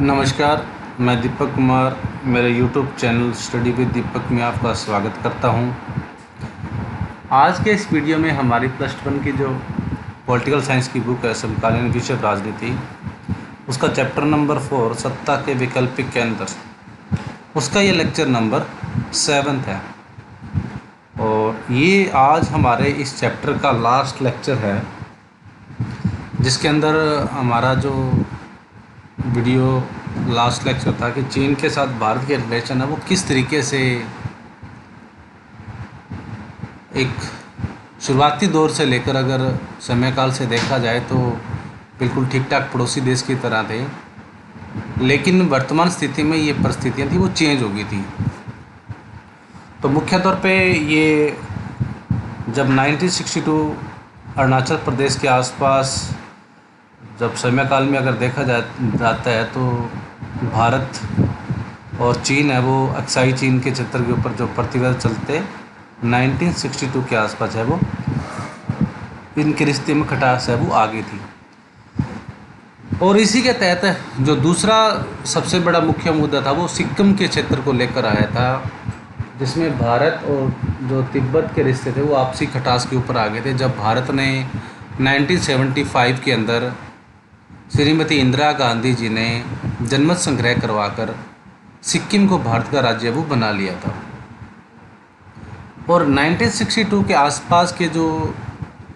नमस्कार। मैं दीपक कुमार मेरे यूट्यूब चैनल स्टडी विद दीपक में आपका स्वागत करता हूं। आज के इस वीडियो में हमारी +1 की जो पॉलिटिकल साइंस की बुक है समकालीन विश्व राजनीति, उसका चैप्टर नंबर 4 सत्ता के वैकल्पिक केंद्र, उसका ये लेक्चर नंबर 7 है। और ये आज हमारे इस चैप्टर का लास्ट लेक्चर है, जिसके अंदर हमारा जो वीडियो लास्ट लेक्चर था कि चीन के साथ भारत के रिलेशन है वो किस तरीके से एक शुरुआती दौर से लेकर अगर समय काल से देखा जाए तो बिल्कुल ठीक ठाक पड़ोसी देश की तरह थे, लेकिन वर्तमान स्थिति में ये परिस्थितियाँ थी वो चेंज हो गई थी। तो मुख्य तौर पे ये जब 1962 अरुणाचल प्रदेश के आसपास जब समय काल में अगर देखा जाता है तो भारत और चीन है वो अक्साई चीन के क्षेत्र के ऊपर जो प्रतिबंध चलते 1962 के आसपास है वो इनके रिश्ते में खटास है वो आगे थी। और इसी के तहत जो दूसरा सबसे बड़ा मुख्य मुद्दा था वो सिक्किम के क्षेत्र को लेकर आया था, जिसमें भारत और जो तिब्बत के रिश्ते थे वो आपसी खटास के ऊपर आ गए थे। जब भारत ने 1975 के अंदर श्रीमती इंदिरा गांधी जी ने जनमत संग्रह करवाकर सिक्किम को भारत का राज्य वो बना लिया था। और 1962 के आसपास के जो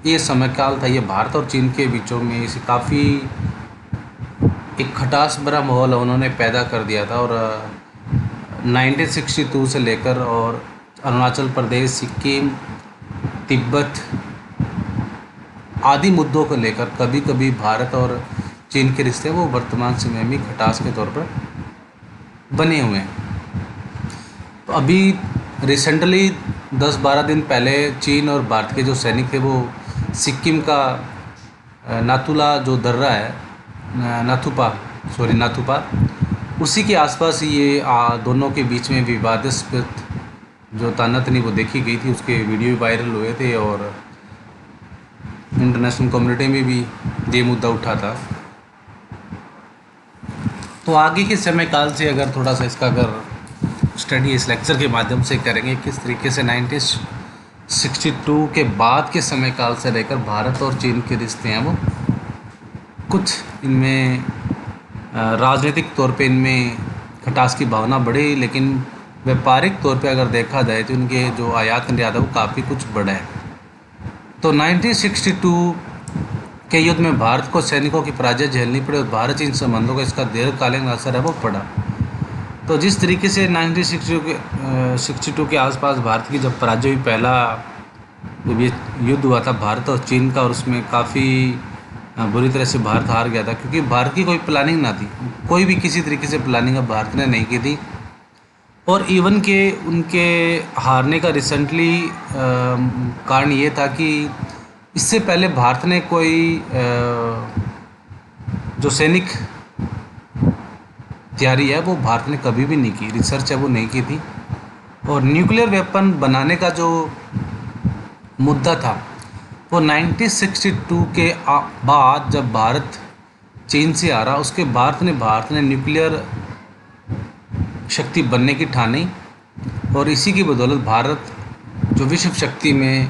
ये समय काल था, ये भारत और चीन के बीचों में इसे काफ़ी एक खटास भरा माहौल उन्होंने पैदा कर दिया था। और 1962 से लेकर और अरुणाचल प्रदेश, सिक्किम, तिब्बत आदि मुद्दों को लेकर कभी कभी भारत और चीन के रिश्ते वो वर्तमान समय में खटास के तौर पर बने हुए हैं। तो अभी रिसेंटली 10-12 दिन पहले चीन और भारत के जो सैनिक थे वो सिक्किम का नाथुला जो दर्रा है नाथुपा उसी के आसपास ये दोनों के बीच में विवादास्पद जो तानातनी वो देखी गई थी, उसके वीडियो वायरल हुए थे और इंटरनेशनल कम्युनिटी में भी ये मुद्दा उठा था। तो आगे के समय काल से अगर थोड़ा सा इसका अगर स्टडी इस लेक्चर के माध्यम से करेंगे, किस तरीके से 1962 के बाद के समय काल से लेकर भारत और चीन के रिश्ते हैं वो कुछ इनमें राजनीतिक तौर पे इनमें खटास की भावना बढ़ी, लेकिन व्यापारिक तौर पे अगर देखा जाए तो इनके जो आयात निर्यात है वो काफ़ी कुछ बढ़ा है। तो 1962 के युद्ध में भारत को सैनिकों की पराजय झेलनी पड़ी और भारत चीन संबंधों का इसका दीर्घकालीन असर है वो पड़ा। तो जिस तरीके से 1962 के आसपास भारत की जब पराजय हुई, पहला जब ये युद्ध हुआ था भारत और चीन का, और उसमें काफ़ी बुरी तरह से भारत हार गया था, क्योंकि भारत की कोई प्लानिंग ना थी, कोई भी किसी तरीके से प्लानिंग अब भारत ने नहीं की थी। और इवन के उनके हारने का रिसेंटली कारण ये था कि इससे पहले भारत ने कोई जो सैनिक तैयारी है वो भारत ने कभी भी नहीं की, रिसर्च है वो नहीं की थी। और न्यूक्लियर वेपन बनाने का जो मुद्दा था वो 1962 के बाद जब भारत चीन से आ रहा, उसके भारत ने न्यूक्लियर शक्ति बनने की ठानी। और इसी की बदौलत भारत जो विश्व शक्ति में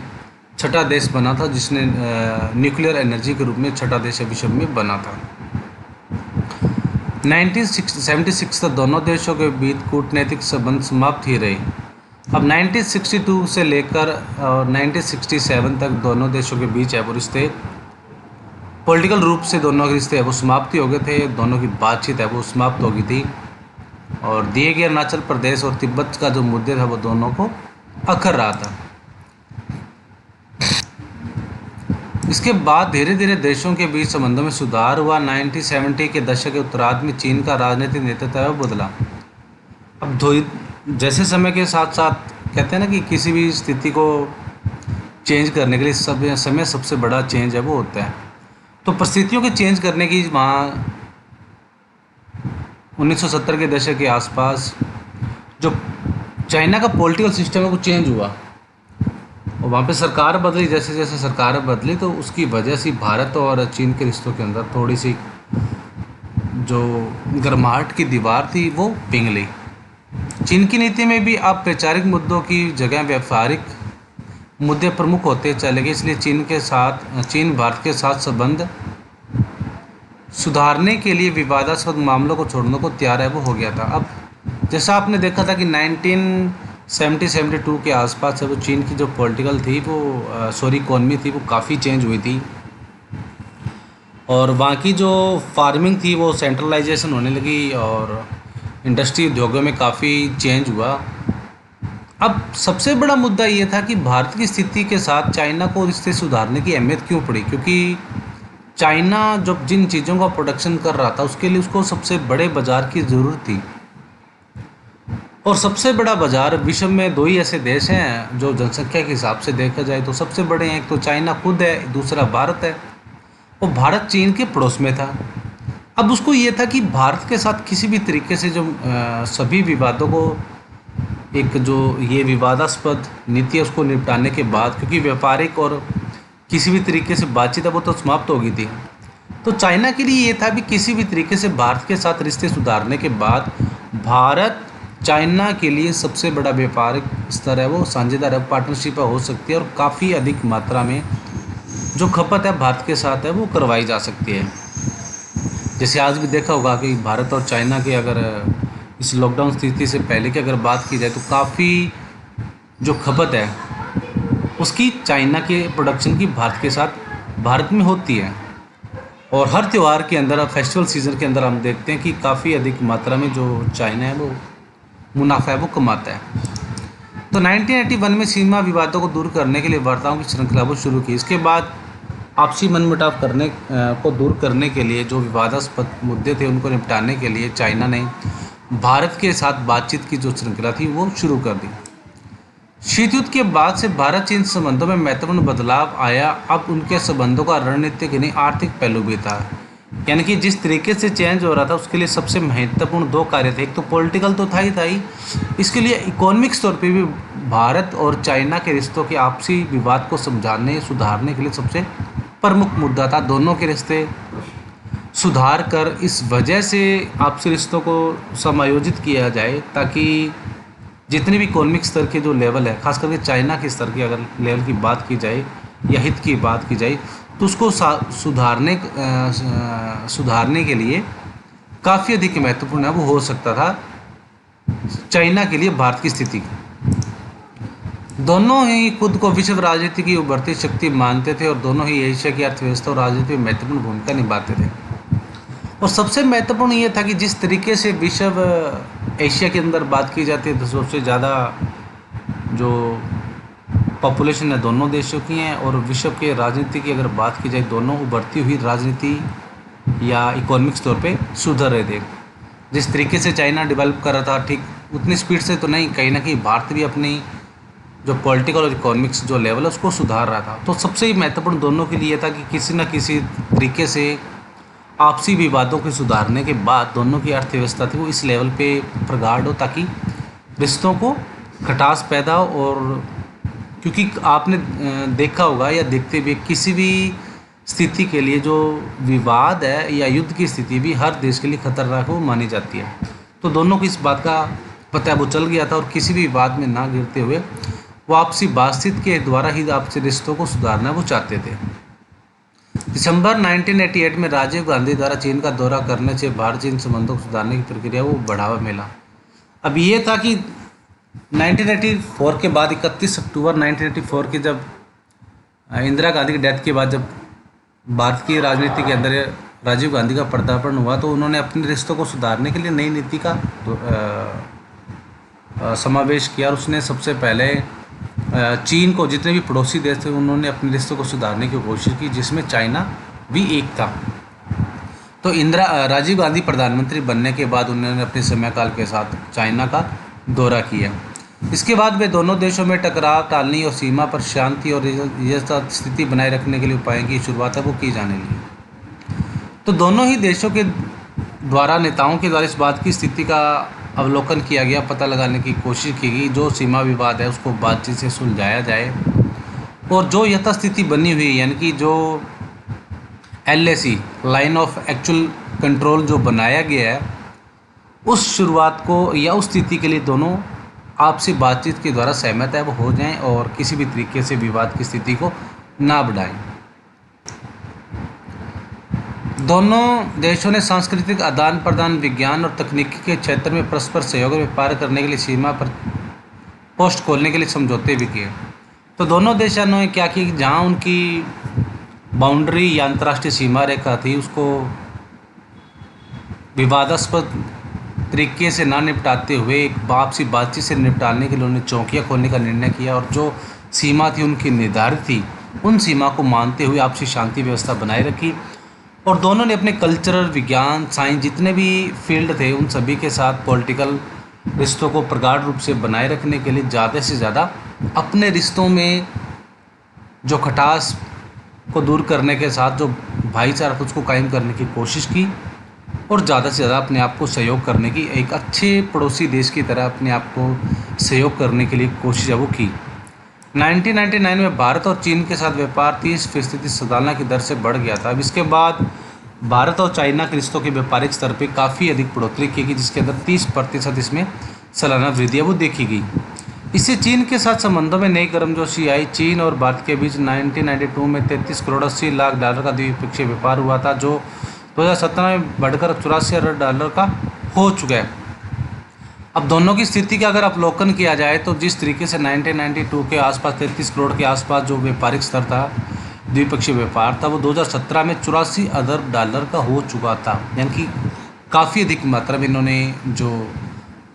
छठा देश बना था, जिसने न्यूक्लियर एनर्जी के रूप में छठा देश विश्व में बना था। 1976 तक दोनों देशों के बीच कूटनीतिक संबंध समाप्त ही रहे। अब 1962 से लेकर 1967 तक दोनों देशों के बीच है वो रिश्ते पॉलिटिकल रूप से दोनों के रिश्ते है वो समाप्ति हो गए थे, दोनों की बातचीत है वो समाप्त हो गई थी। और दिए गए अरुणाचल प्रदेश और तिब्बत का जो मुद्दे था वो दोनों को अखर रहा था। इसके बाद धीरे धीरे देशों के बीच संबंधों में सुधार हुआ। 1970 के दशक के उत्तरार्ध में चीन का राजनीतिक नेतृत्व है वो बदला। अब जैसे समय के साथ साथ कहते हैं ना कि किसी भी स्थिति को चेंज करने के लिए समय सबसे बड़ा चेंज है वो होता है। तो परिस्थितियों के चेंज करने की वहाँ 1970 के दशक के आसपास जो चाइना का पॉलिटिकल सिस्टम है वो चेंज हुआ और वहाँ पे सरकार बदली। जैसे जैसे सरकार बदली तो उसकी वजह से भारत और चीन के रिश्तों के अंदर थोड़ी सी जो गर्माहट की दीवार थी वो पिघली। चीन की नीति में भी अब वैचारिक मुद्दों की जगह व्यापारिक मुद्दे प्रमुख होते चले गए, इसलिए चीन भारत के साथ संबंध सुधारने के लिए विवादास्पद मामलों को छोड़ने को तैयार है वो हो गया था। अब जैसा आपने देखा था कि 1972 के आसपास से वो चीन की जो पॉलिटिकल थी वो इकोनॉमी थी वो काफ़ी चेंज हुई थी, और वहाँ की जो फार्मिंग थी वो सेंट्रलाइजेशन होने लगी और इंडस्ट्री उद्योगों में काफ़ी चेंज हुआ। अब सबसे बड़ा मुद्दा ये था कि भारत की स्थिति के साथ चाइना को रिश्ते सुधारने की अहमियत क्यों पड़ी, क्योंकि चाइना जो जिन चीज़ों का प्रोडक्शन कर रहा था उसके लिए उसको सबसे बड़े बाज़ार की ज़रूरत थी, और सबसे बड़ा बाज़ार विश्व में दो ही ऐसे देश हैं जो जनसंख्या के हिसाब से देखा जाए तो सबसे बड़े हैं, एक तो चाइना खुद है, दूसरा भारत है, और भारत चीन के पड़ोस में था। अब उसको ये था कि भारत के साथ किसी भी तरीके से जो सभी विवादों को, एक जो ये विवादास्पद नीति है उसको निपटाने के बाद, क्योंकि व्यापारिक और किसी भी तरीके से बातचीत है वो तो समाप्त हो गई थी, तो चाइना के लिए ये था भी किसी भी तरीके से भारत के साथ रिश्ते सुधारने के बाद भारत चाइना के लिए सबसे बड़ा व्यापारिक स्तर है वो साझेदार है, पार्टनरशिप हो सकती है, और काफ़ी अधिक मात्रा में जो खपत है भारत के साथ है वो करवाई जा सकती है। जैसे आज भी देखा होगा कि भारत और चाइना के अगर इस लॉकडाउन स्थिति से पहले की अगर बात की जाए तो काफ़ी जो खपत है उसकी चाइना के प्रोडक्शन की भारत के साथ भारत में होती है, और हर त्यौहार के अंदर, फेस्टिवल सीज़न के अंदर हम देखते हैं कि काफ़ी अधिक मात्रा में जो चाइना है वो मुनाफा है वो कमाता है। तो 1981 में सीमा विवादों को दूर करने के लिए वार्ताओं की श्रृंखला वो शुरू की। इसके बाद आपसी मनमुटाव करने को दूर करने के लिए जो विवादास्पद मुद्दे थे उनको निपटाने के लिए चाइना ने भारत के साथ बातचीत की जो श्रृंखला थी वो शुरू कर दी। शीत युद्ध के बाद से भारत चीन संबंधों में महत्वपूर्ण बदलाव आया। अब उनके संबंधों का रणनीतिक नहीं आर्थिक पहलू भी था, यानी कि जिस तरीके से चेंज हो रहा था उसके लिए सबसे महत्वपूर्ण दो कार्य थे, एक तो पॉलिटिकल तो था ही, इसके लिए इकोनॉमिक तौर पे भी भारत और चाइना के रिश्तों के आपसी विवाद को समझाने सुधारने के लिए सबसे प्रमुख मुद्दा था। दोनों के रिश्ते सुधार कर इस वजह से आपसी रिश्तों को समायोजित किया जाए ताकि जितने भी इकोनॉमिक स्तर के जो लेवल है, खास करके चाइना के स्तर की अगर लेवल की बात की जाए या हित की बात की जाए तो उसको सुधारने के लिए काफ़ी अधिक महत्वपूर्ण है वो हो सकता था चाइना के लिए भारत की स्थिति। दोनों ही खुद को विश्व राजनीति की उभरती शक्ति मानते थे और दोनों ही एशिया की अर्थव्यवस्था और राजनीति में महत्वपूर्ण भूमिका निभाते थे। और सबसे महत्वपूर्ण ये था कि जिस तरीके से विश्व एशिया के अंदर बात की जाती है तो सबसे ज़्यादा जो पॉपुलेशन है दोनों देशों की है, और विश्व के राजनीति की अगर बात की जाए दोनों उभरती हुई राजनीति या इकोनॉमिक्स तौर पे सुधर रहे थे। जिस तरीके से चाइना डेवलप कर रहा था ठीक उतनी स्पीड से तो नहीं, कहीं ना कहीं भारत भी अपनी जो पॉलिटिकल और इकोनॉमिक्स जो लेवल है उसको सुधार रहा था। तो सबसे महत्वपूर्ण दोनों के लिए था कि किसी न किसी तरीके से आपसी विवादों के सुधारने के बाद दोनों की अर्थव्यवस्था थी वो इस लेवल पे प्रगाढ़ हो ताकि रिश्तों को खटास पैदा हो। और क्योंकि आपने देखा होगा या देखते हुए किसी भी स्थिति के लिए जो विवाद है या युद्ध की स्थिति भी हर देश के लिए खतरनाक वो मानी जाती है। तो दोनों को इस बात का पता वो चल गया था और किसी भी विवाद में ना गिरते हुए वो आपसी बातचीत के द्वारा ही आपसी रिश्तों को सुधारना वो चाहते थे। दिसंबर 1988 में राजीव गांधी द्वारा चीन का दौरा करने से भारत चीन संबंधों को सुधारने की प्रक्रिया वो बढ़ावा मिला। अब ये था कि 1984 के बाद 31 अक्टूबर 1984 की जब इंदिरा गांधी की डेथ के बाद जब भारत की राजनीति के अंदर राजीव गांधी का पदार्पण हुआ तो उन्होंने अपने रिश्तों को सुधारने के लिए नई नीति का समावेश किया। और उसने सबसे पहले चीन को, जितने भी पड़ोसी देश थे उन्होंने अपने रिश्तों को सुधारने की कोशिश की जिसमें चाइना भी एक था। तो राजीव गांधी प्रधानमंत्री बनने के बाद उन्होंने अपने समयकाल के साथ चाइना का दौरा किया। इसके बाद वे दोनों देशों में टकराव टालने और सीमा पर शांति और स्थिति बनाए रखने के लिए उपायों की शुरुआत है वो की जाने लगी। तो दोनों ही देशों के द्वारा नेताओं के द्वारा इस बात की स्थिति का अवलोकन किया गया, पता लगाने की कोशिश की गई जो सीमा विवाद है उसको बातचीत से सुलझाया जाए, और जो यथास्थिति बनी हुई यानी कि जो LAC line of actual control जो बनाया गया है, उस शुरुआत को या उस स्थिति के लिए दोनों आपसी बातचीत के द्वारा सहमत है वो हो जाएं और किसी भी तरीके से विवाद की स्थिति को ना बढ़ाएं। दोनों देशों ने सांस्कृतिक आदान प्रदान, विज्ञान और तकनीकी के क्षेत्र में परस्पर सहयोग और व्यापार करने के लिए सीमा पर पोस्ट खोलने के लिए समझौते भी किए। तो दोनों देशों ने क्या किया कि जहाँ उनकी बाउंड्री या अंतर्राष्ट्रीय सीमा रेखा थी उसको विवादास्पद तरीके से ना निपटाते हुए एक आपसी बातचीत से निपटाने के लिए उन्होंने चौकियाँ खोलने का निर्णय किया, और जो सीमा थी उनकी निर्धारित थी उन सीमा को मानते हुए आपसी शांति व्यवस्था बनाए रखी। और दोनों ने अपने कल्चरल, विज्ञान, साइंस जितने भी फील्ड थे उन सभी के साथ पॉलिटिकल रिश्तों को प्रगाढ़ रूप से बनाए रखने के लिए ज़्यादा से ज़्यादा अपने रिश्तों में जो खटास को दूर करने के साथ जो भाईचारा था उसको कायम करने की कोशिश की, और ज़्यादा से ज़्यादा अपने आप को सहयोग करने की, एक अच्छे पड़ोसी देश की तरह अपने आप को सहयोग करने के लिए कोशिश है वो की। 1999 में भारत और चीन के साथ व्यापार 30% सालाना की दर से बढ़ गया था। अब इसके बाद भारत और चाइना के रिश्तों के व्यापारिक स्तर पर काफ़ी अधिक बढ़ोतरी की गई, जिसके अंदर 30% इसमें सालाना वृद्धि है वो देखी गई। इससे चीन के साथ संबंधों में नई गर्मजोशी आई। चीन और भारत के बीच 1992 में 33 करोड़ 80 लाख डॉलर का द्विपक्षीय व्यापार हुआ था, जो 2017 में बढ़कर 84 अरब डॉलर का हो चुका है। अब दोनों की स्थिति का अगर अवलोकन किया जाए तो जिस तरीके से 1992 के आसपास 33 करोड़ के आसपास जो व्यापारिक स्तर था, द्विपक्षीय व्यापार था, वो 2017 में 84 अरब डॉलर का हो चुका था। यानी कि काफ़ी अधिक मात्रा में इन्होंने जो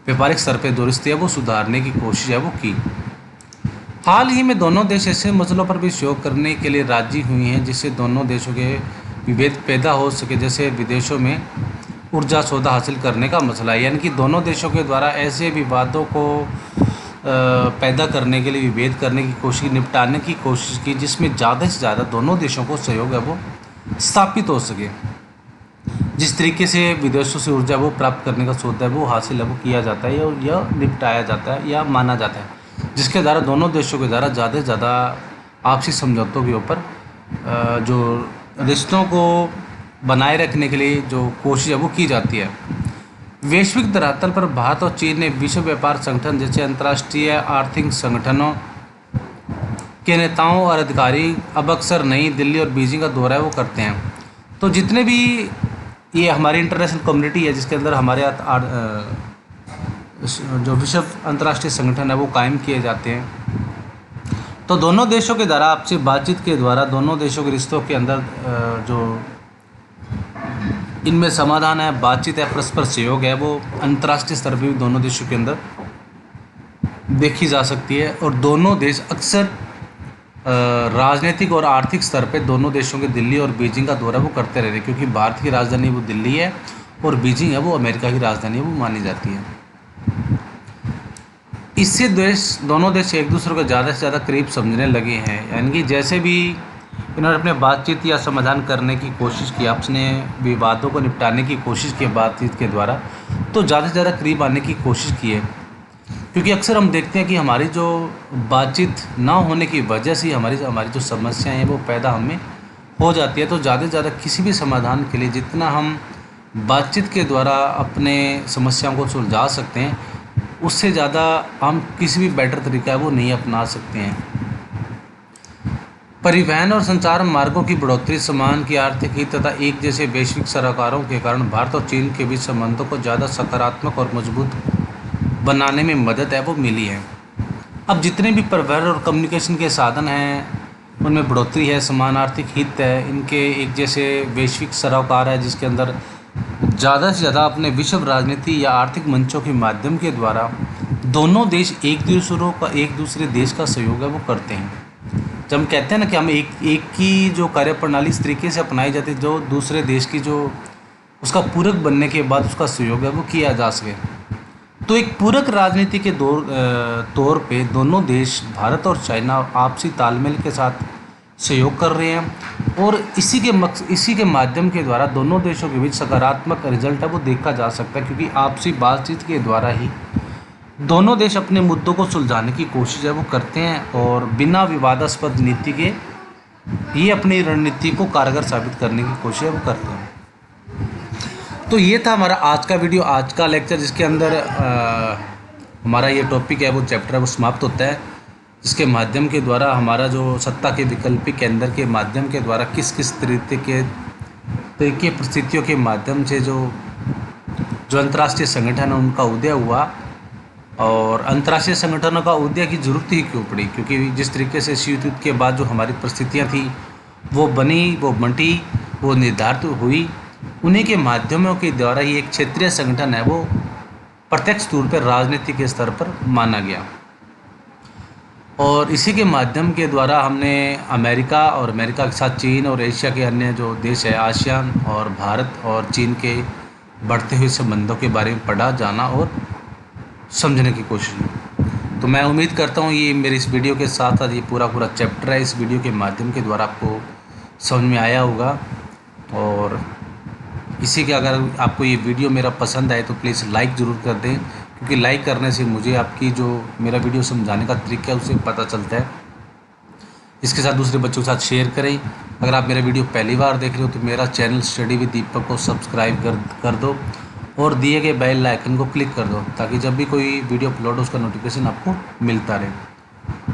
व्यापारिक स्तर पर जो रिश्ते है वो सुधारने की कोशिश है वो की। हाल ही में दोनों देश ऐसे मसलों पर भी सहयोग करने के लिए राजी हुई हैं जिससे दोनों देशों के विभेद पैदा हो सके, जैसे विदेशों में ऊर्जा सौदा हासिल करने का मसला है। यानी कि दोनों देशों के द्वारा ऐसे विवादों को पैदा करने के लिए विभेद करने की कोशिश, निपटाने की कोशिश की जिसमें ज़्यादा से ज़्यादा दोनों देशों को सहयोग है वो स्थापित हो सके। जिस तरीके से विदेशों से ऊर्जा वो प्राप्त करने का सौदा है वो हासिल है वो किया जाता है या निपटाया जाता है या माना जाता है, जिसके द्वारा दोनों देशों के द्वारा ज़्यादा से ज़्यादा आपसी समझौतों के ऊपर जो रिश्तों को बनाए रखने के लिए जो कोशिश है वो की जाती है। वैश्विक धरातल पर भारत और चीन ने विश्व व्यापार संगठन जैसे अंतर्राष्ट्रीय आर्थिक संगठनों के नेताओं और अधिकारी अब अक्सर नई दिल्ली और बीजिंग का दौरा वो करते हैं। तो जितने भी ये हमारी इंटरनेशनल कम्युनिटी है जिसके अंदर हमारे जो विश्व अंतर्राष्ट्रीय संगठन है वो कायम किए जाते हैं, तो दोनों देशों के द्वारा आपसी बातचीत के द्वारा दोनों देशों के रिश्तों के अंदर जो इनमें समाधान है, बातचीत है, परस्पर सहयोग है, वो अंतर्राष्ट्रीय स्तर पर भी दोनों देशों के अंदर देखी जा सकती है। और दोनों देश अक्सर राजनीतिक और आर्थिक स्तर पे दोनों देशों के दिल्ली और बीजिंग का दौरा वो करते रहते हैं, क्योंकि भारत की राजधानी वो दिल्ली है और बीजिंग है वो अमेरिका की राजधानी है वो मानी जाती है। इससे दोनों देश एक दूसरे को ज़्यादा से ज़्यादा करीब समझने लगे हैं। यानी कि जैसे भी इन्होंने अपने बातचीत या समाधान करने की कोशिश की, अपने विवादों को निपटाने की कोशिश की बातचीत के द्वारा, तो ज़्यादा से ज़्यादा करीब आने की कोशिश की है। क्योंकि अक्सर हम देखते हैं कि हमारी जो बातचीत ना होने की वजह से हमारी जो समस्याएं हैं वो पैदा हमें हो जाती है। तो ज़्यादा से ज़्यादा किसी भी समाधान के लिए जितना हम बातचीत के द्वारा अपने समस्याओं को सुलझा सकते हैं, उससे ज़्यादा हम किसी भी बेटर तरीका है वो नहीं अपना सकते हैं। परिवहन और संचार मार्गों की बढ़ोतरी, सामान की आर्थिक हित तथा एक जैसे वैश्विक सरोकारों के कारण भारत और चीन के बीच संबंधों को ज़्यादा सकारात्मक और मजबूत बनाने में मदद है वो मिली है। अब जितने भी परिवहन और कम्युनिकेशन के साधन हैं उनमें बढ़ोतरी है, समान आर्थिक हित है, इनके एक जैसे वैश्विक सरोकार है जिसके अंदर ज़्यादा से ज़्यादा अपने विश्व राजनीति या आर्थिक मंचों के माध्यम के द्वारा दोनों देश एक दूसरे देश का सहयोग है वो करते हैं। जब हम कहते हैं ना कि हम एक की जो कार्यप्रणाली इस तरीके से अपनाई जाती है जो दूसरे देश की जो उसका पूरक बनने के बाद उसका सहयोग है वो किया जा सके, तो एक पूरक राजनीति के तौर पे दोनों देश भारत और चाइना आपसी तालमेल के साथ सहयोग कर रहे हैं, और इसी के माध्यम के द्वारा दोनों देशों के बीच सकारात्मक रिजल्ट है वो देखा जा सकता है। क्योंकि आपसी बातचीत के द्वारा ही दोनों देश अपने मुद्दों को सुलझाने की कोशिश है वो करते हैं और बिना विवादास्पद नीति के ये अपनी रणनीति को कारगर साबित करने की कोशिश वो करते हैं। तो ये था हमारा आज का वीडियो, आज का लेक्चर, जिसके अंदर हमारा ये टॉपिक है, वो चैप्टर है, वो समाप्त होता है, जिसके माध्यम के द्वारा हमारा जो सत्ता के वैकल्पिक केंद्र के माध्यम के द्वारा किस किस तरीके परिस्थितियों के माध्यम से जो अंतर्राष्ट्रीय संगठन है उनका उदय हुआ, और अंतर्राष्ट्रीय संगठनों का उदय की जरूरत ही क्यों पड़ी, क्योंकि जिस तरीके से शीत युद्ध के बाद जो हमारी परिस्थितियाँ थी वो बनी, वो बंटी, वो निर्धारित हुई, उन्हीं के माध्यमों के द्वारा ही एक क्षेत्रीय संगठन है वो प्रत्यक्ष तौर पर राजनीति के स्तर पर माना गया। और इसी के माध्यम के द्वारा हमने अमेरिका और अमेरिका के साथ चीन और एशिया के अन्य जो देश है, आसियान और भारत और चीन के बढ़ते हुए संबंधों के बारे में पढ़ा, जाना और समझने की कोशिश की। तो मैं उम्मीद करता हूँ ये मेरे इस वीडियो के साथ साथ ये पूरा चैप्टर है, इस वीडियो के माध्यम के द्वारा आपको समझ में आया होगा। और इसी के अगर आपको ये वीडियो मेरा पसंद आए तो प्लीज़ लाइक ज़रूर कर दें, क्योंकि लाइक करने से मुझे आपकी जो मेरा वीडियो समझाने का तरीका है उसे पता चलता है। इसके साथ दूसरे बच्चों के साथ शेयर करें। अगर आप मेरा वीडियो पहली बार देख रहे हो तो मेरा चैनल स्टडी विद दीपक को सब्सक्राइब कर दो और दिए गए बेल आइकन को क्लिक कर दो, ताकि जब भी कोई वीडियो अपलोड हो उसका नोटिफिकेशन आपको मिलता रहे।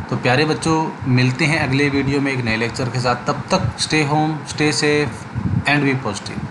तो प्यारे बच्चों, मिलते हैं अगले वीडियो में एक नए लेक्चर के साथ। तब तक stay home, stay safe and be positive.